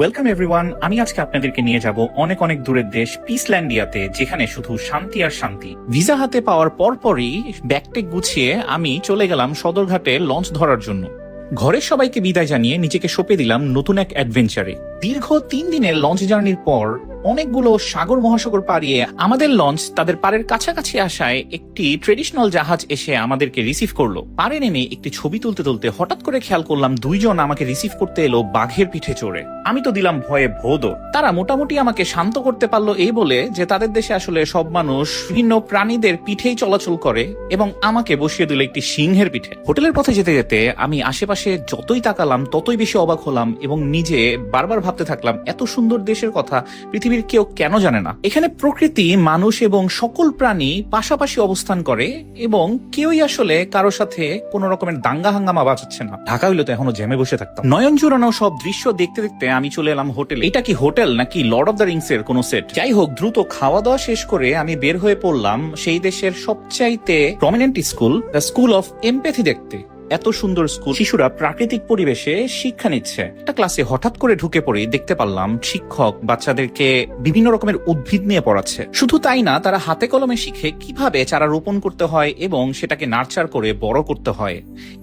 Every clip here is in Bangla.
Welcome everyone. আমি আজকে আপনাদেরকে নিয়ে যাব অনেক অনেক দূরের দেশ পিসল্যান্ডিয়াতে, যেখানে শুধু শান্তি আর শান্তি। ভিসা হাতে পাওয়ার পরপরই ব্যাগটেক গুছিয়ে আমি চলে গেলাম সদরঘাটে লঞ্চ ধরার জন্য। ঘরের সবাইকে বিদায় জানিয়ে নিজেকে সঁপে দিলাম নতুন এক অ্যাডভেঞ্চারে। দীর্ঘ 3 দিনের লঞ্চ জার্নির পর অনেকগুলো সাগর মহাসাগর পাড়িয়ে আমাদের লঞ্চ তাদের পাড়ের কাছাকাছি আসায় একটি ট্রেডিশনাল জাহাজ এসে আমাদেরকে রিসিভ করলো। পাড়ে নেমে একটি ছবি তুলতে তুলতে হঠাৎ করে খেয়াল করলাম 2 জন আমাকে রিসিভ করতে এলো বাঘের পিঠে চড়ে। আমি তো দিলাম ভয়ে ভোদর। তারা মোটামুটি আমাকে শান্ত করতে পারলো এই বলে যে তাদের দেশে আসলে সব মানুষ বিভিন্ন প্রাণীদের পিঠেই চলাচল করে, এবং আমাকে বসিয়ে দিল একটি সিংহের পিঠে। হোটেলের পথে যেতে যেতে আমি আশেপাশে যতই তাকালাম ততই বেশি অবাক হলাম এবং নিজে বারবার ভাবতে থাকলাম, এত সুন্দর দেশের কথা পৃথিবীর কেউ কেন জানে না। এখানে প্রকৃতি, মানুষ এবং সকল প্রাণী পাশাপাশি অবস্থান করে এবং কেউই আসলে কারোর সাথে কোন রকমের দাঙ্গা হাঙ্গামা বাঁচাচ্ছে না। ঢাকা হইলে তো এখনো জ্যামে বসে থাকতাম। নয়ন জুড়ানো সব দৃশ্য দেখতে দেখতে আমি চলে এলাম হোটেলে। এটা কি হোটেল নাকি লর্ড অফ দ্য রিংস এর কোন সেট? যাই হোক, দ্রুত খাওয়া দাওয়া শেষ করে আমি বের হয়ে পড়লাম সেই দেশের সবচাইতে prominent school, the school of empathy দেখতে। এত সুন্দর স্কুল, শিশুরা প্রাকৃতিক পরিবেশে শিক্ষা নিচ্ছে। একটা ক্লাসে হঠাৎ করে ঢুকে পড়ে দেখতে পারলাম শিক্ষক বাচ্চাদেরকে বিভিন্ন রকমের উদ্ভিদ নিয়ে পড়াচ্ছে। শুধু তাই না, তারা হাতে কলমে শিখে কিভাবে চারা রোপণ করতে হয় এবং সেটাকে নার্চার করে বড় করতে হয়।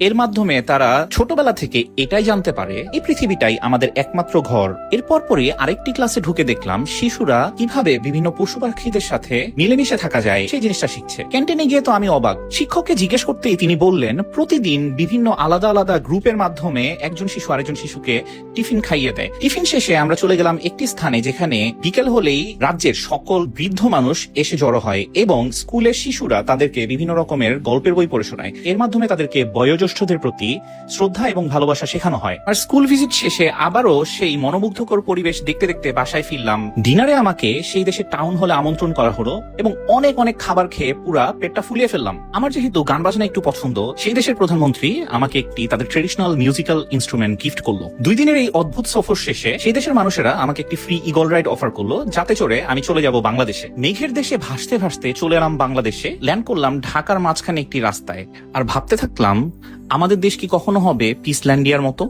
এর মাধ্যমে তারা ছোটবেলা থেকে এটাই জানতে পারে এই পৃথিবীটাই আমাদের একমাত্র ঘর। এরপর পরে আরেকটি ক্লাসে ঢুকে দেখলাম শিশুরা কিভাবে বিভিন্ন পশু পাখিদের সাথে মিলেমিশে থাকা যায় সেই জিনিসটা শিখছে। ক্যান্টিনে গিয়ে তো আমি অবাক। শিক্ষককে জিজ্ঞেস করতেই তিনি বললেন প্রতিদিন বিভিন্ন আলাদা আলাদা গ্রুপের মাধ্যমে একজন শিশু আরেকজন শিশুকে টিফিন খাইয়ে দেয়। টিফিন শেষে আমরা চলে গেলাম একটি স্থানে যেখানে বিকেল হলেই রাজ্যের সকল বৃদ্ধ মানুষ এসে জড়ো হয় এবং স্কুলের শিশুরা তাদেরকে বিভিন্ন রকমের গল্পের বই পড়ে শোনায়। এর মাধ্যমে তাদেরকে বয়োজ্যেষ্ঠদের প্রতি শ্রদ্ধা এবং ভালোবাসা শেখানো হয়। আর স্কুল ভিজিট শেষে আবারও সেই মনোমুগ্ধকর পরিবেশ দেখতে দেখতে বাসায় ফিরলাম। ডিনারে আমাকে সেই দেশের টাউন হলে আমন্ত্রণ করা হলো এবং অনেক অনেক খাবার খেয়ে পুরা পেটটা ফুলিয়ে ফেললাম। আমার যেহেতু গান বাজনা একটু পছন্দ, সেই দেশের প্রধানমন্ত্রী আমাকে একটি তাদের ট্রেডিশনাল মিউজিক্যাল ইনস্ট্রুমেন্ট গিফট করলো। 2 দিনের এই অদ্ভুত সফর শেষে সেই দেশের মানুষেরা আমাকে একটি ফ্রি ইগল রাইড অফার করলো, যাতে চড়ে আমি চলে যাব বাংলাদেশে। মেঘের দেশে ভাসতে ভাসতে চলে এলাম বাংলাদেশে। ল্যান্ড করলাম ঢাকার মাঝখানে একটি রাস্তায়। আর ভাবতে থাকলাম, আমাদের দেশ কি কখনো হবে পিসল্যান্ডিয়ার মতো?